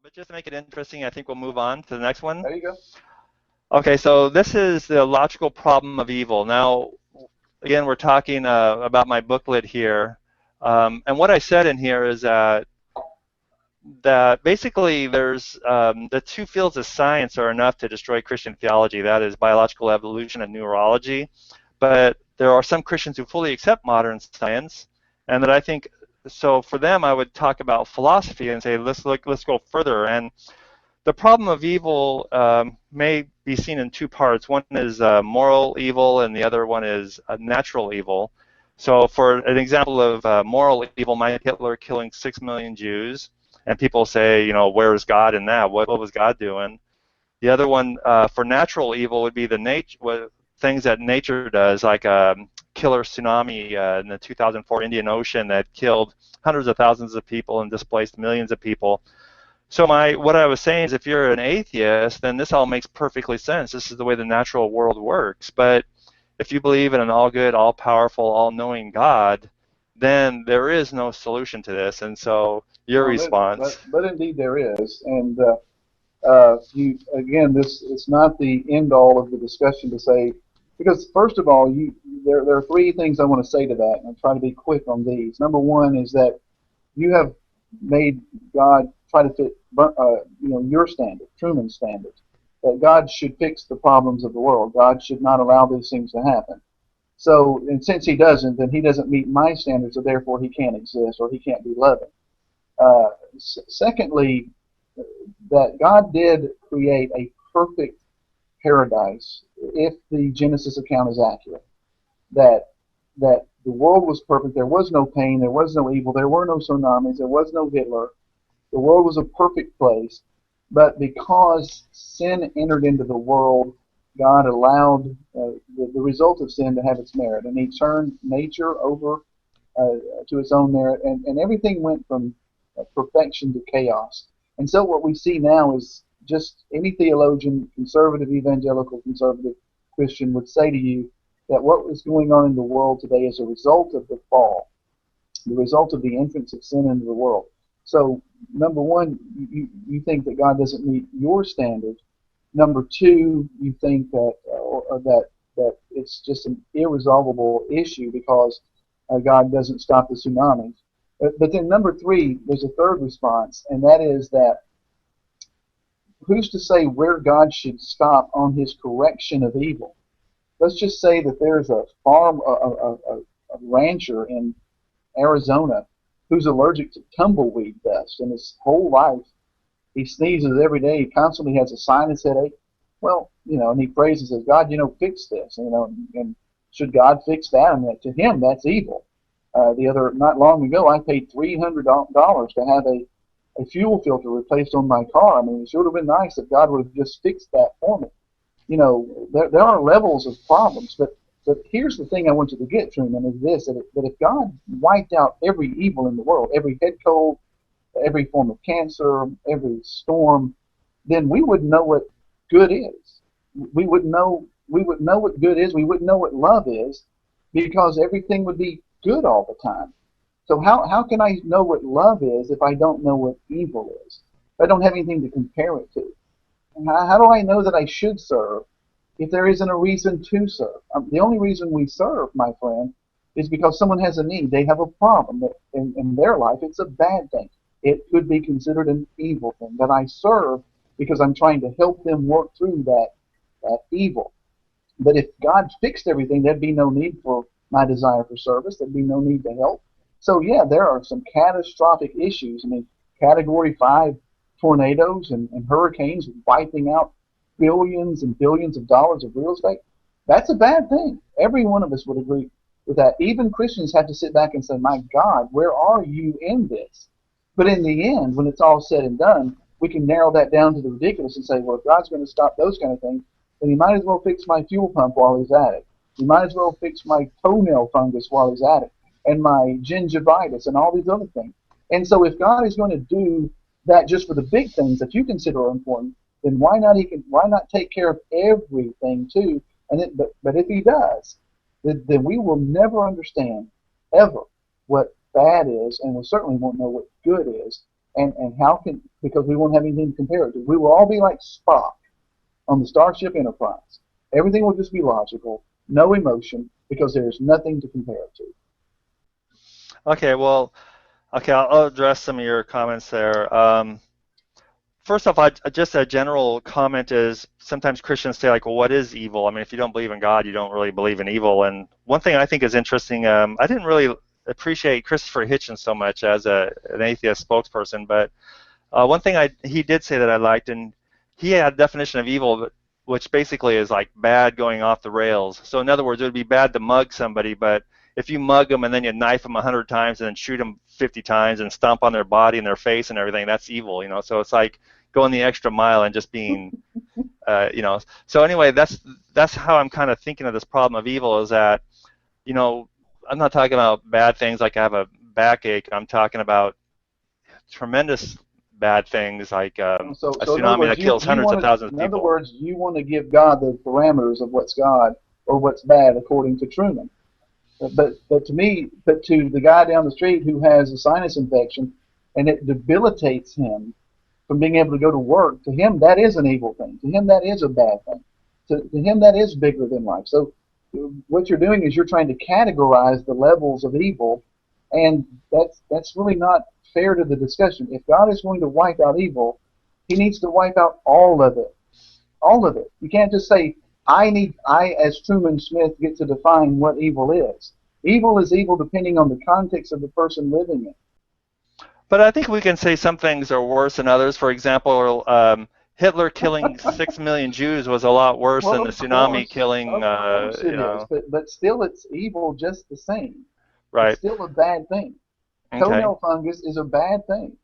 but just to make it interesting, I think we'll move on to the next one. There you go. Okay, so this is the logical problem of evil. Now, again, we're talking about my booklet here. And what I said in here is that basically there's the two fields of science are enough to destroy Christian theology, that is biological evolution and neurology. But there are some Christians who fully accept modern science, and that I think, so for them I would talk about philosophy and say let's go further. And the problem of evil may be seen in two parts. One is moral evil, and the other one is natural evil. So for an example of moral evil, might Hitler killing 6 million Jews, and people say, you know, where is God in that? What was God doing? The other one for natural evil would be the things that nature does, like a killer tsunami in the 2004 Indian Ocean that killed hundreds of thousands of people and displaced millions of people. So what I was saying is, if you're an atheist, then this all makes perfectly sense. This is the way the natural world works. But if you believe in an all-good, all-powerful, all-knowing God, then there is no solution to this. And so your response. But indeed there is. And again, it's not the end-all of the discussion to say, because first of all, there are three things I want to say to that, and I'll try to be quick on these. Number one is that you have made God try to fit, your standard, Truman's standard, that God should fix the problems of the world. God should not allow these things to happen. So, and since he doesn't, then he doesn't meet my standards, so therefore he can't exist or he can't be loving. Secondly, that God did create a perfect paradise, if the Genesis account is accurate. That the world was perfect. There was no pain. There was no evil. There were no tsunamis. There was no Hitler. The world was a perfect place. But because sin entered into the world, God allowed the result of sin to have its merit, and he turned nature over to its own merit, and everything went from perfection to chaos. And so what we see now is just any theologian, conservative, evangelical, conservative Christian would say to you that what is going on in the world today is a result of the fall, the result of the entrance of sin into the world. So, number one, you think that God doesn't meet your standard. Number two, you think that it's just an irresolvable issue because God doesn't stop the tsunamis. But then number three, there's a third response, and that is that who's to say where God should stop on his correction of evil? Let's just say that there's a rancher in Arizona who's allergic to tumbleweed dust, and his whole life he sneezes every day. He constantly has a sinus headache. Well, and he prays and says, God, fix this. And should God fix that? I mean, to him, that's evil. Not long ago, I paid $300 to have a fuel filter replaced on my car. I mean, it would have been nice if God would have just fixed that for me. There are levels of problems, but here's the thing I want you to get, Truman, is this, that if God wiped out every evil in the world, every head cold, every form of cancer, every storm, then we wouldn't know what good is. We wouldn't know what good is. We wouldn't know what love is, because everything would be good all the time. So how can I know what love is if I don't know what evil is? If I don't have anything to compare it to? How do I know that I should serve if there isn't a reason to serve? The only reason we serve, my friend, is because someone has a need. They have a problem in their life. It's a bad thing. It could be considered an evil thing. That I serve because I'm trying to help them work through that evil. But if God fixed everything, there'd be no need for my desire for service. There'd be no need to help. So yeah, there are some catastrophic issues. I mean, Category 5 tornadoes and hurricanes wiping out billions and billions of dollars of real estate. That's a bad thing. Every one of us would agree with that. Even Christians have to sit back and say, my God, where are you in this? But in the end, when it's all said and done, we can narrow that down to the ridiculous and say, well, if God's going to stop those kind of things, then he might as well fix my fuel pump while he's at it. He might as well fix my toenail fungus while he's at it, and my gingivitis and all these other things. And so if God is going to do that just for the big things that you consider are important, then why not take care of everything too? But if he does, then we will never understand ever what bad is, and we certainly won't know what good is, And how can, because we won't have anything to compare it to. We will all be like Spock on the Starship Enterprise. Everything will just be logical, no emotion, because there's nothing to compare it to. Okay, well, okay, I'll address some of your comments there. First off, just a general comment is sometimes Christians say, like, well, what is evil? I mean, if you don't believe in God, you don't really believe in evil. And one thing I think is interesting, I didn't really appreciate Christopher Hitchens so much as an atheist spokesperson, but one thing he did say that I liked, and he had a definition of evil, which basically is like bad going off the rails. So in other words, it would be bad to mug somebody, but if you mug them and then you knife them 100 times and then shoot them 50 times and stomp on their body and their face and everything, that's evil, you know. So it's like going the extra mile and just being, you know. So anyway, that's how I'm kind of thinking of this problem of evil, is that, you know, I'm not talking about bad things like I have a backache. I'm talking about tremendous bad things like a tsunami that kills hundreds of thousands of people. In other words, you want to give God the parameters of what's God or what's bad according to Truman. But to me, but to the guy down the street who has a sinus infection and it debilitates him from being able to go to work, to him that is an evil thing. To him that is a bad thing. To him that is bigger than life. So what you're doing is you're trying to categorize the levels of evil, and that's really not fair to the discussion. If God is going to wipe out evil, he needs to wipe out all of it. All of it. You can't just say, I, as Truman Smith, get to define what evil is. Evil is evil depending on the context of the person living it. But I think we can say some things are worse than others. For example, Hitler killing 6 million Jews was a lot worse than the tsunami killing, you know. But still it's evil just the same. Right. It's still a bad thing. Okay. Toenail fungus is a bad thing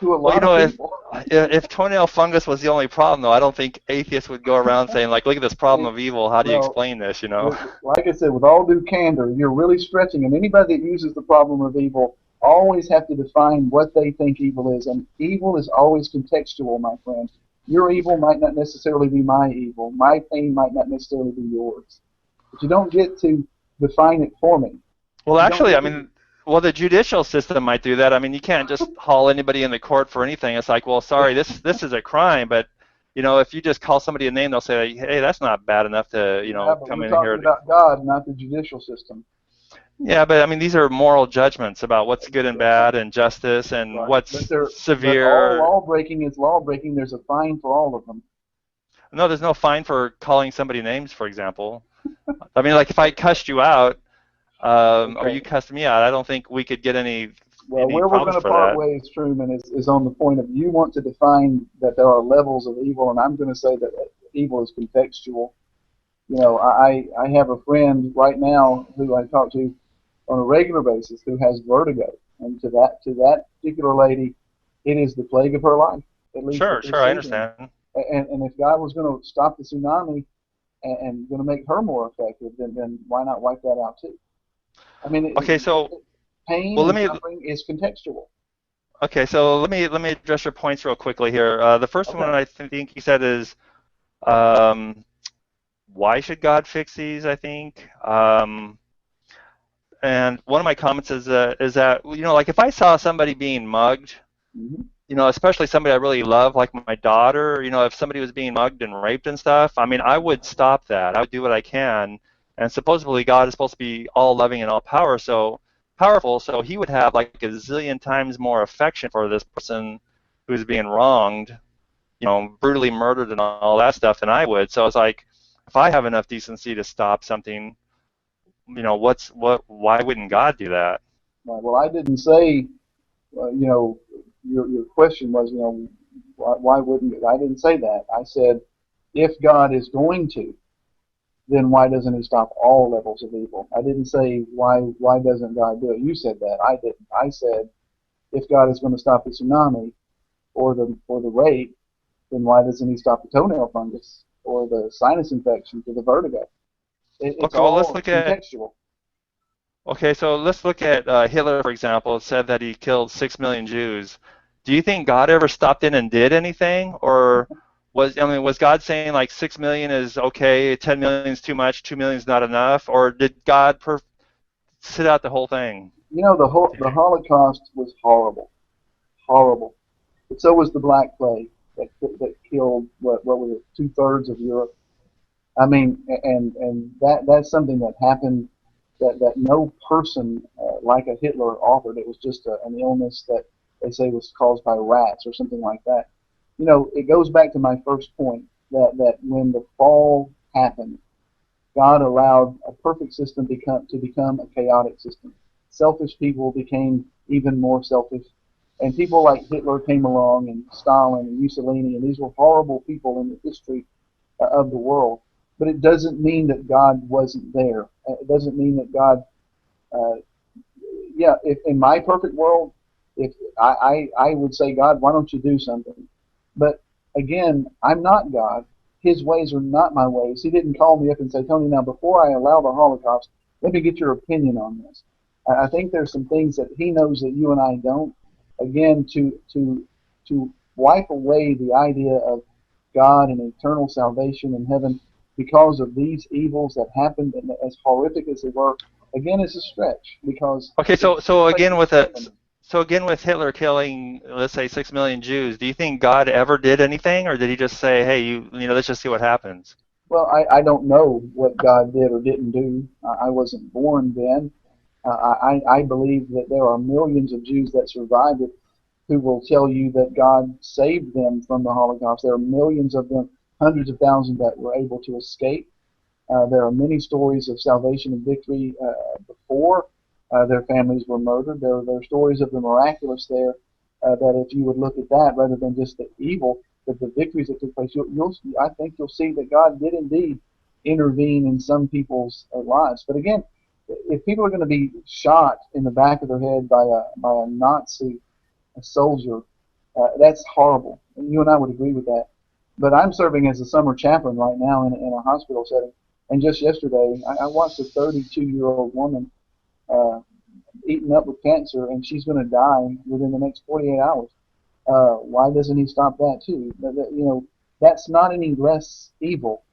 to a lot well, you know, of people. If toenail fungus was the only problem, though, I don't think atheists would go around saying, like, look at this problem of evil. How do you explain this, you know? Like I said, with all due candor, you're really stretching. And anybody that uses the problem of evil always have to define what they think evil is. And evil is always contextual, my friend. Your evil might not necessarily be my evil. My pain might not necessarily be yours. But you don't get to define it for me. Well, actually, I mean, well, the judicial system might do that. I mean, you can't just haul anybody in the court for anything. It's like, well, sorry, this is a crime, but you know, if you just call somebody a name, they'll say, hey, that's not bad enough to, you know, come in here. We're talking about God, not the judicial system. Yeah, but I mean, these are moral judgments about what's good and bad and justice and what's severe. But all law breaking is law breaking. There's a fine for all of them. No, there's no fine for calling somebody names, for example. I mean, like if I cussed you out, or you cussed me out, I don't think we could get any. Well, where we're going to part ways, Truman, is on the point of you want to define that there are levels of evil, and I'm going to say that evil is contextual. You know, I have a friend right now who I talk to on a regular basis who has vertigo, and to that particular lady, it is the plague of her life. At least sure, I understand. And if God was going to stop the tsunami and going to make her more effective, then why not wipe that out too? I mean, pain and suffering is contextual. Okay, so let me address your points real quickly here. The first one I think you said is, why should God fix these? I think, and one of my comments is that you know, like if I saw somebody being mugged, you know, especially somebody I really love, like my daughter, you know, if somebody was being mugged and raped and stuff, I mean, I would stop that. I would do what I can. And supposedly God is supposed to be all loving and all powerful, so he would have like a zillion times more affection for this person who's being wronged, you know, brutally murdered and all that stuff than I would. So it's like, if I have enough decency to stop something, you know, why wouldn't God do that? Well, I didn't say, you know, your question was, you know, why wouldn't I didn't say that. I said, if God is going to, then why doesn't he stop all levels of evil? I didn't say why doesn't God do it. You said that. I didn't. I said, if God is going to stop the tsunami or the rape, then why doesn't he stop the toenail fungus or the sinus infections or the vertigo? It's all contextual. Okay, so let's look at Hitler, for example. It said that he killed 6 million Jews. Do you think God ever stopped in and did anything, or was God saying like 6 million is okay, 10 million is too much, 2 million is not enough, or did God sit out the whole thing? You know, the Holocaust was horrible, horrible. But so was the Black Plague that killed what was it, 2/3 of Europe. I mean, and that's something that happened that no person like a Hitler authored. It was just an illness that they say was caused by rats or something like that. You know, it goes back to my first point that when the fall happened, God allowed a perfect system to become a chaotic system. Selfish people became even more selfish, and people like Hitler came along, and Stalin and Mussolini, and these were horrible people in the history of the world. But it doesn't mean that God wasn't there. It doesn't mean that God, if in my perfect world, if I would say, God, why don't you do something? But again, I'm not God. His ways are not my ways. He didn't call me up and say, Tony, now before I allow the Holocaust, let me get your opinion on this. I think there's some things that he knows that you and I don't. Again, to wipe away the idea of God and eternal salvation in heaven because of these evils that happened, and as horrific as they were, again, it's a stretch because. Okay, so again with Hitler killing, let's say, 6 million Jews, do you think God ever did anything, or did he just say, hey, let's just see what happens? Well, I don't know what God did or didn't do. I wasn't born then. I believe that there are millions of Jews that survived it who will tell you that God saved them from the Holocaust. There are millions of them, hundreds of thousands that were able to escape. There are many stories of salvation and victory before their families were murdered. There are stories of the miraculous there that if you would look at that rather than just the evil, that the victories that took place, I think you'll see that God did indeed intervene in some people's lives. But again, if people are going to be shot in the back of their head by a Nazi soldier, that's horrible. And you and I would agree with that. But I'm serving as a summer chaplain right now in a hospital setting. And just yesterday, I watched a 32-year-old woman eaten up with cancer, and she's going to die within the next 48 hours. Why doesn't he stop that too? That's not any less evil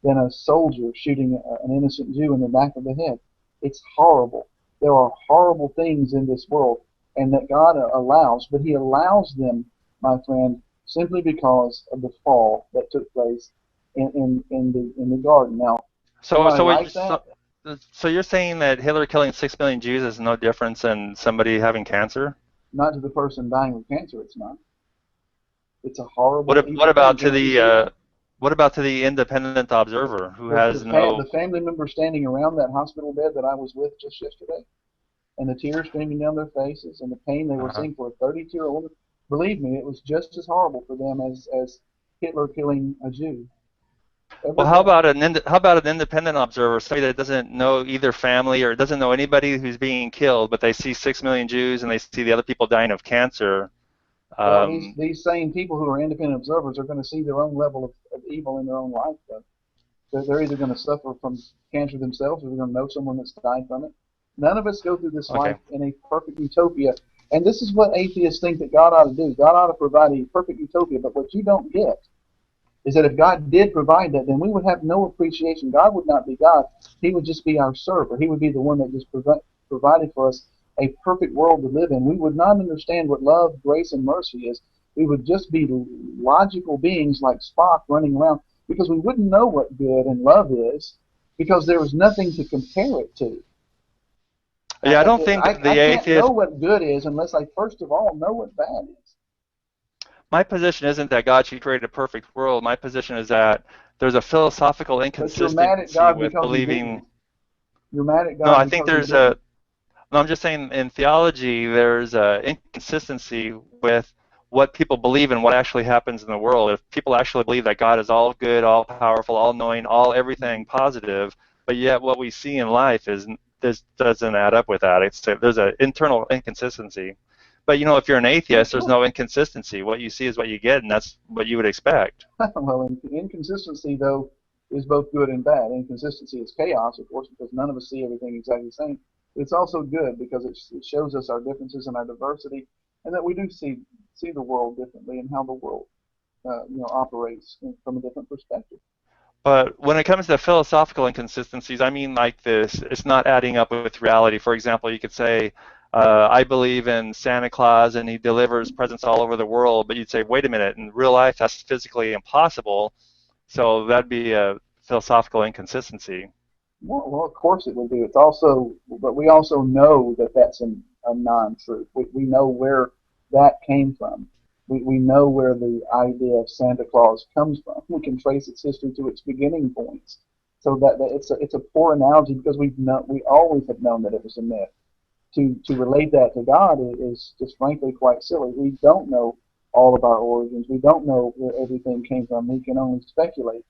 than a soldier shooting an innocent Jew in the back of the head. It's horrible. There are horrible things in this world, and that God allows, but he allows them, my friend, simply because of the fall that took place in the garden. Now, so you're saying that Hitler killing 6 million Jews is no difference than somebody having cancer? Not to the person dying with cancer, it's not. It's a horrible. What about to the independent observer who has no? The family member standing around that hospital bed that I was with just yesterday, and the tears streaming down their faces, and the pain they were seeing for a 32-year-old woman. Believe me, it was just as horrible for them as Hitler killing a Jew. Well, how about an independent observer, somebody that doesn't know either family or doesn't know anybody who's being killed, but they see 6 million Jews and they see the other people dying of cancer? Well, these same people who are independent observers are going to see their own level of evil in their own life, though. They're either going to suffer from cancer themselves, or they're going to know someone that's died from it. None of us go through this life in a perfect utopia, and this is what atheists think that God ought to do. God ought to provide a perfect utopia, but what you don't get is that if God did provide that, then we would have no appreciation. God would not be God. He would just be our server. He would be the one that just provided for us a perfect world to live in. We would not understand what love, grace, and mercy is. We would just be logical beings like Spock running around because we wouldn't know what good and love is because there was nothing to compare it to. Yeah, I don't think I can't know what good is unless I first of all know what bad is. My position isn't that God should create a perfect world. My position is that there's a philosophical inconsistency with believing. You're mad at God. No, I think there's a. No, I'm just saying in theology there's an inconsistency with what people believe and what actually happens in the world. If people actually believe that God is all good, all powerful, all knowing, all everything positive, but yet what we see in life is this doesn't add up with that. There's an internal inconsistency. But if you're an atheist, there's no inconsistency. What you see is what you get, and that's what you would expect. Well, inconsistency, though, is both good and bad. Inconsistency is chaos, of course, because none of us see everything exactly the same. But it's also good because it shows us our differences and our diversity, and that we do see the world differently and how the world operates from a different perspective. But when it comes to philosophical inconsistencies, I mean like this, it's not adding up with reality. For example, you could say, I believe in Santa Claus and he delivers presents all over the world, but you'd say, wait a minute, in real life that's physically impossible. So that'd be a philosophical inconsistency. Well, of course it would be. It's also, but we also know that that's a non-truth. We know where that came from. We know where the idea of Santa Claus comes from. We can trace its history to its beginning points. So that it's a poor analogy because we always have known that it was a myth. To relate that to God is just frankly quite silly. We don't know all of our origins. We don't know where everything came from. We can only speculate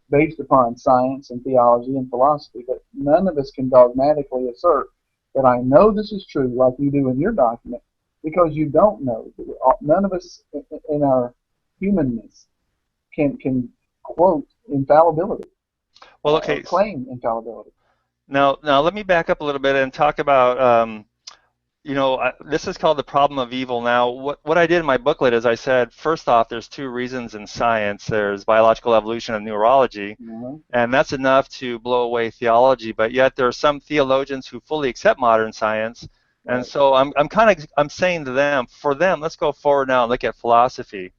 based upon science and theology and philosophy, but none of us can dogmatically assert that I know this is true like you do in your document, because you don't know. None of us in our humanness can quote infallibility Well, or okay. claim infallibility. Now let me back up a little bit and talk about this is called the problem of evil. Now, what I did in my booklet is I said, first off, there's two reasons in science. There's biological evolution and neurology, and that's enough to blow away theology. But yet there are some theologians who fully accept modern science, and so I'm saying to them, for them, let's go forward now and look at philosophy.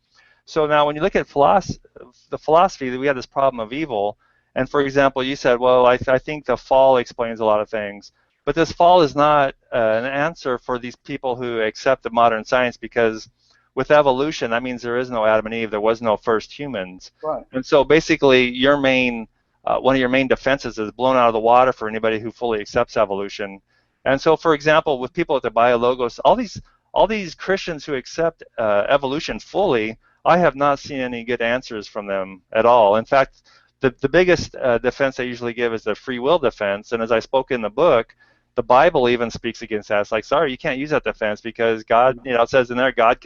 So now when you look at the philosophy, we have this problem of evil. And for example, you said, well, I think the fall explains a lot of things. But this fall is not an answer for these people who accept the modern science, because with evolution, that means there is no Adam and Eve. There was no first humans. Right. And so basically, one of your main defenses is blown out of the water for anybody who fully accepts evolution. And so, for example, with people at the BioLogos, all these Christians who accept evolution fully, I have not seen any good answers from them at all. In fact, the biggest defense they usually give is the free will defense. And as I spoke in the book, the Bible even speaks against that. It's like, sorry, you can't use that defense because God, it says in there, God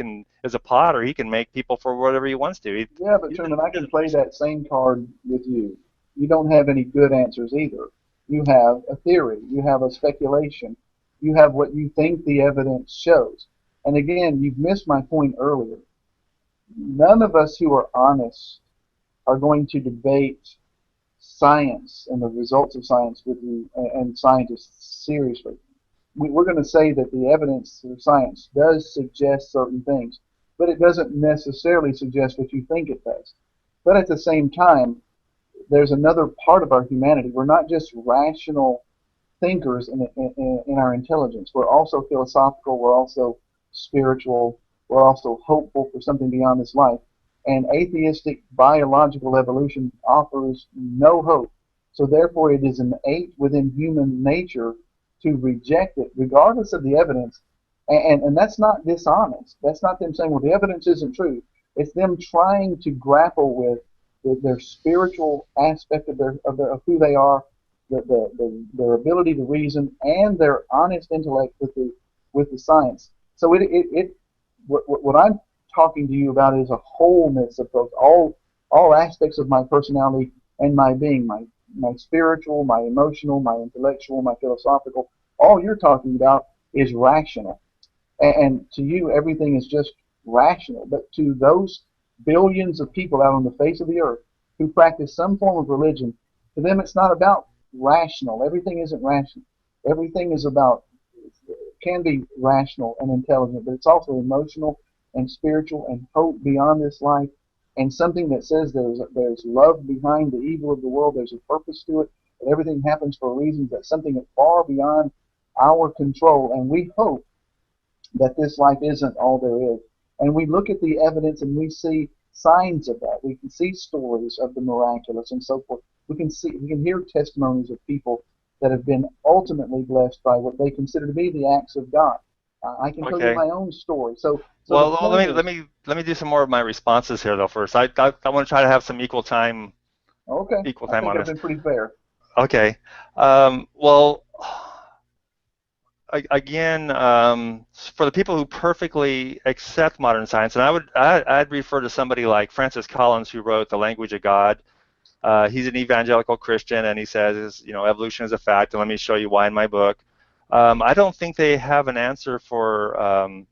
is a potter. He can make people for whatever he wants to. Yeah, but Truman, I can play that same card with you. You don't have any good answers either. You have a theory. You have a speculation. You have what you think the evidence shows. And again, you've missed my point earlier. None of us who are honest are going to debate science and the results of science with you and scientists seriously. We're going to say that the evidence of science does suggest certain things, but it doesn't necessarily suggest what you think it does. But at the same time, there's another part of our humanity. We're not just rational thinkers in our intelligence. We're also philosophical. We're also spiritual. We're also hopeful for something beyond this life. And atheistic biological evolution offers no hope. So therefore it is innate within human nature to reject it, regardless of the evidence. And that's not dishonest. That's not them saying, well, the evidence isn't true. It's them trying to grapple with their spiritual aspect of who they are, their ability to reason, and their honest intellect with the science. So what I'm talking to you about is a wholeness of both all aspects of my personality and my being, my spiritual, my emotional, my intellectual, my philosophical. All you're talking about is rational, and to you everything is just rational. But to those billions of people out on the face of the earth who practice some form of religion, to them it's not about rational. Everything isn't rational. Everything can be rational and intelligent, but it's also emotional and spiritual and hope beyond this life, and something that says there's love behind the evil of the world. There's a purpose to it, that everything happens for a reason, that's something that's far beyond our control. And we hope that this life isn't all there is. And we look at the evidence and we see signs of that. We can see stories of the miraculous and so forth. We can hear testimonies of people that have been ultimately blessed by what they consider to be the acts of God. I can tell you my own story. So let me do some more of my responses here though first. I want to try to have some equal time. Okay. Equal time I think on I've this. been pretty fair. Okay. Again, for the people who perfectly accept modern science, and I'd refer to somebody like Francis Collins, who wrote The Language of God. He's an evangelical Christian, and he says, evolution is a fact, and let me show you why in my book. I don't think they have an answer for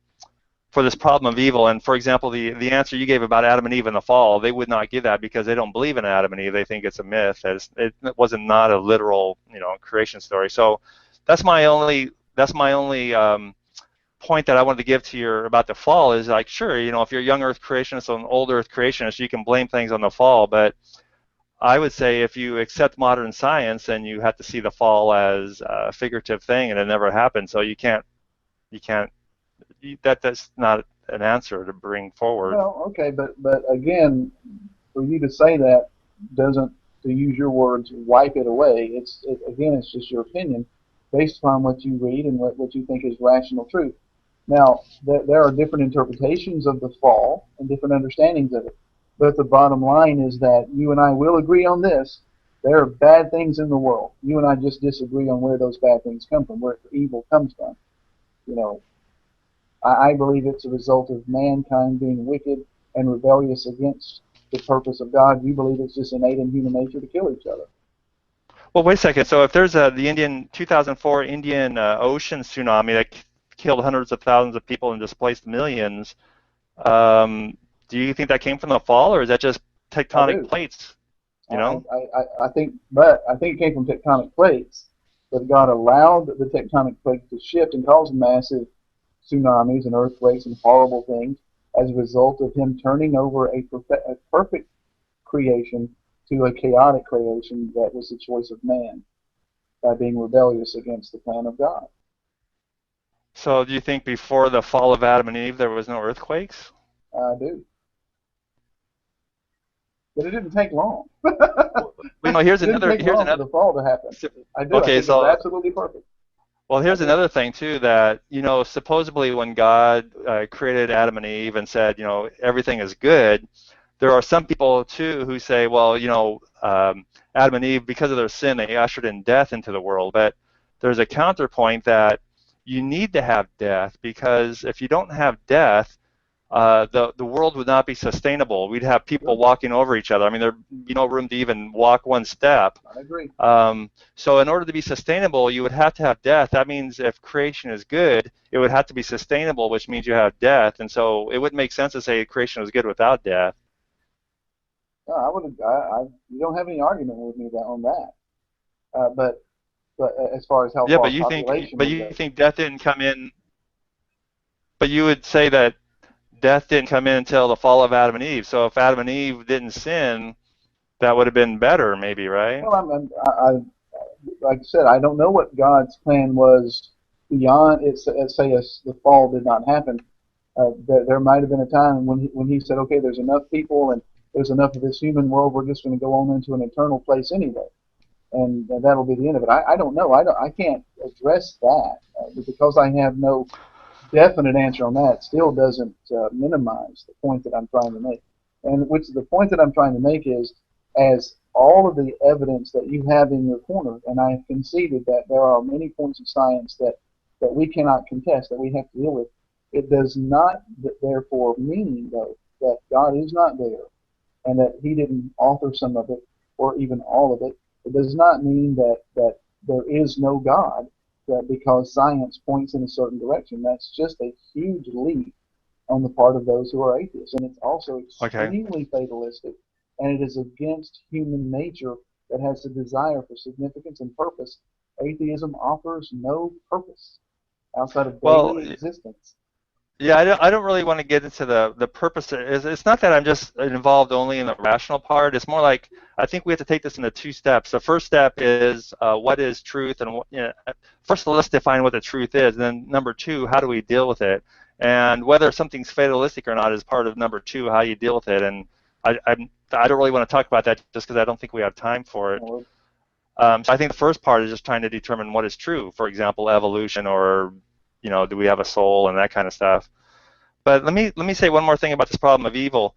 this problem of evil. And for example, the answer you gave about Adam and Eve in the fall, they would not give that because they don't believe in Adam and Eve. They think it's a myth. It wasn't not a literal creation story. So that's my only point that I wanted to give to your about the fall is like, sure, if you're a young Earth creationist or an old Earth creationist, you can blame things on the fall, but I would say if you accept modern science, then you have to see the fall as a figurative thing, and it never happened. So that's not an answer to bring forward. Well, okay, but again, for you to say that doesn't, to use your words, wipe it away. Again, it's just your opinion based upon what you read and what you think is rational truth. Now, there are different interpretations of the fall and different understandings of it. But the bottom line is that you and I will agree on this. There are bad things in the world. You and I just disagree on where those bad things come from, where evil comes from. You know, I believe it's a result of mankind being wicked and rebellious against the purpose of God. You believe it's just innate in human nature to kill each other. Well, wait a second. So if there's the 2004 Indian Ocean tsunami that killed hundreds of thousands of people and displaced millions, do you think that came from the fall, or is that just tectonic plates? I think it came from tectonic plates, but God allowed the tectonic plates to shift and cause massive tsunamis and earthquakes and horrible things as a result of Him turning over a perfect creation to a chaotic creation that was the choice of man by being rebellious against the plan of God. So do you think before the fall of Adam and Eve there was no earthquakes? I do. But it didn't take long. Here's another. For the fall to happen. I do. Okay, it's absolutely perfect. Well, here's another thing too, that supposedly when God created Adam and Eve and said everything is good, there are some people too who say, well, Adam and Eve, because of their sin, they ushered in death into the world. But there's a counterpoint that you need to have death, because if you don't have death, the world would not be sustainable. We'd have people walking over each other. I mean, there'd be no room to even walk one step. I agree. So in order to be sustainable, you would have to have death. That means if creation is good, it would have to be sustainable, which means you have death. And so it wouldn't make sense to say creation is good without death. No, you don't have any argument with me on that. But as far as how far population but you think death didn't come in. But you would say that death didn't come in until the fall of Adam and Eve. So if Adam and Eve didn't sin, that would have been better, maybe, right? Well, like I said, I don't know what God's plan was beyond it. Say the fall did not happen. There might have been a time when He said, okay, there's enough people and there's enough of this human world. We're just going to go on into an eternal place anyway, and that'll be the end of it. I don't know. I can't address that because I have no definite answer on that. Still doesn't minimize the point that I'm trying to make. And the point that I'm trying to make is, as all of the evidence that you have in your corner, and I have conceded that there are many points of science that we cannot contest, that we have to deal with, it does not therefore mean, though, that God is not there and that He didn't author some of it or even all of it. It does not mean that there is no God, because science points in a certain direction. That's just a huge leap on the part of those who are atheists. And it's also extremely fatalistic, and it is against human nature that has a desire for significance and purpose. Atheism offers no purpose outside of daily existence. Yeah, I don't really want to get into the purpose. It's not that I'm just involved only in the rational part. It's more like I think we have to take this into two steps. The first step is what is truth, and first of all, let's define what the truth is. And then number two, how do we deal with it? And whether something's fatalistic or not is part of number two, how you deal with it. And I don't really want to talk about that just because I don't think we have time for it. So I think the first part is just trying to determine what is true. For example, evolution, or do we have a soul, and that kind of stuff. But let me say one more thing about this problem of evil.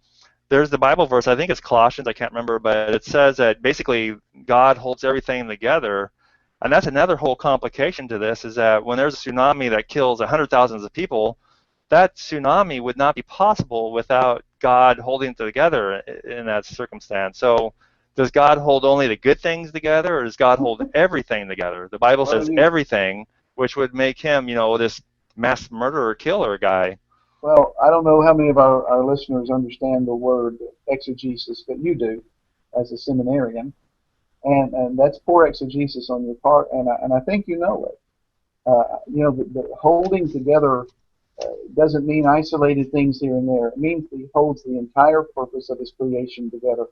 There's the Bible verse, I think it's Colossians, I can't remember, but it says that basically God holds everything together. And that's another whole complication to this, is that when there's a tsunami that kills 100,000 of people, that tsunami would not be possible without God holding it together in that circumstance. So does God hold only the good things together, or does God hold everything together? The Bible says everything, which would make Him, this mass murderer, killer guy. Well, I don't know how many of our listeners understand the word exegesis, but you do, as a seminarian, and that's poor exegesis on your part, and I think you know it. The holding together doesn't mean isolated things here and there. It means that he holds the entire purpose of his creation together.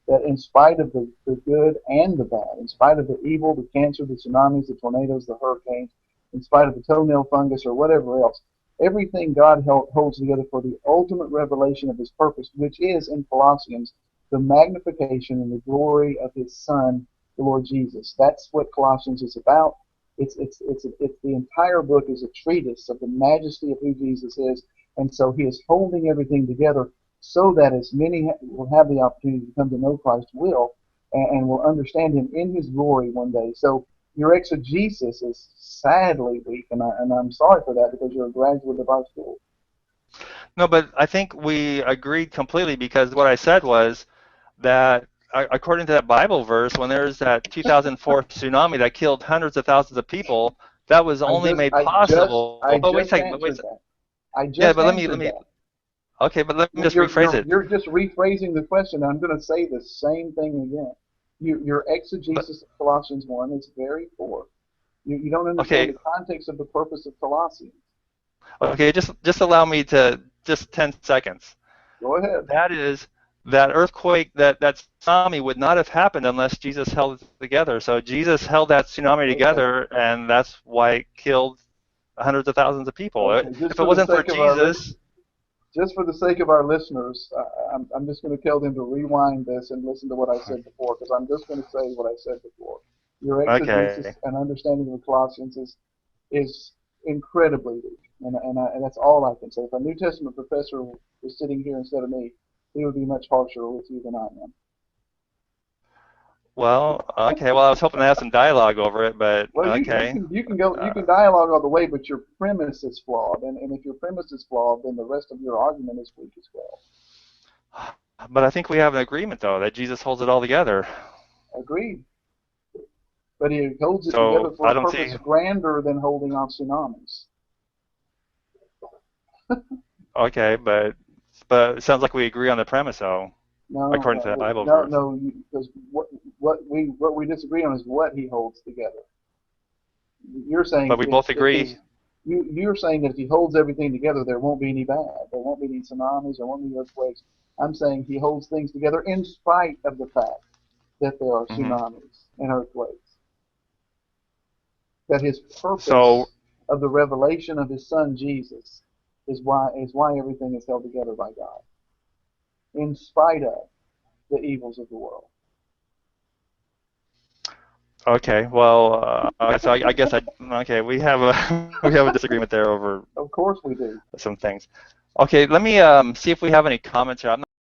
That in spite of the good and the bad, in spite of the evil, the cancer, the tsunamis, the tornadoes, the hurricanes, in spite of the toenail fungus or whatever else, everything God holds together for the ultimate revelation of his purpose, which is, in Colossians, the magnification and the glory of his Son, the Lord Jesus. That's what Colossians is about. It's the entire book is a treatise of the majesty of who Jesus is, and so he is holding everything together so that as many will have the opportunity to come to know Christ and will understand him in his glory one day. So your exegesis is sadly weak, and I'm sorry for that because you're a graduate of our school. No, but I think we agreed completely, because what I said was that according to that Bible verse, when there's that 2004 tsunami that killed hundreds of thousands of people, that was only made possible. I But wait a just second. answered that. I just Yeah, but let me. that. Okay, but let me just rephrase it. You're just rephrasing the question. I'm going to say the same thing again. Your exegesis of Colossians 1 is very poor. You don't understand the context of the purpose of Colossians. Okay, just allow me to just 10 seconds. Go ahead. That is, that earthquake, that tsunami would not have happened unless Jesus held it together. So Jesus held that tsunami together, and that's why it killed hundreds of thousands of people. Okay, if it wasn't for Jesus... Just for the sake of our listeners, I'm just going to tell them to rewind this and listen to what I said before, because I'm just going to say what I said before. Your exegesis and understanding of the Colossians is incredibly weak, and that's all I can say. If a New Testament professor was sitting here instead of me, he would be much harsher with you than I am. Well, okay. Well, I was hoping to have some dialogue over it, but okay. You can dialogue all the way, but your premise is flawed, and if your premise is flawed, then the rest of your argument is weak as well. But I think we have an agreement, though, that Jesus holds it all together. Agreed. But he holds it together for a purpose grander than holding off tsunamis. Okay, but it sounds like we agree on the premise, though. No, according to that Bible verse. No, because what we disagree on is what he holds together. You're saying, but we both agree. You're saying that if he holds everything together, there won't be any bad. There won't be any tsunamis. There won't be earthquakes. I'm saying he holds things together in spite of the fact that there are tsunamis and earthquakes. That his purpose of the revelation of his Son Jesus is why everything is held together by God, in spite of the evils of the world. Okay, well, so I guess we have a disagreement there over. Of course we do. Some things. Okay, let me see if we have any comments here.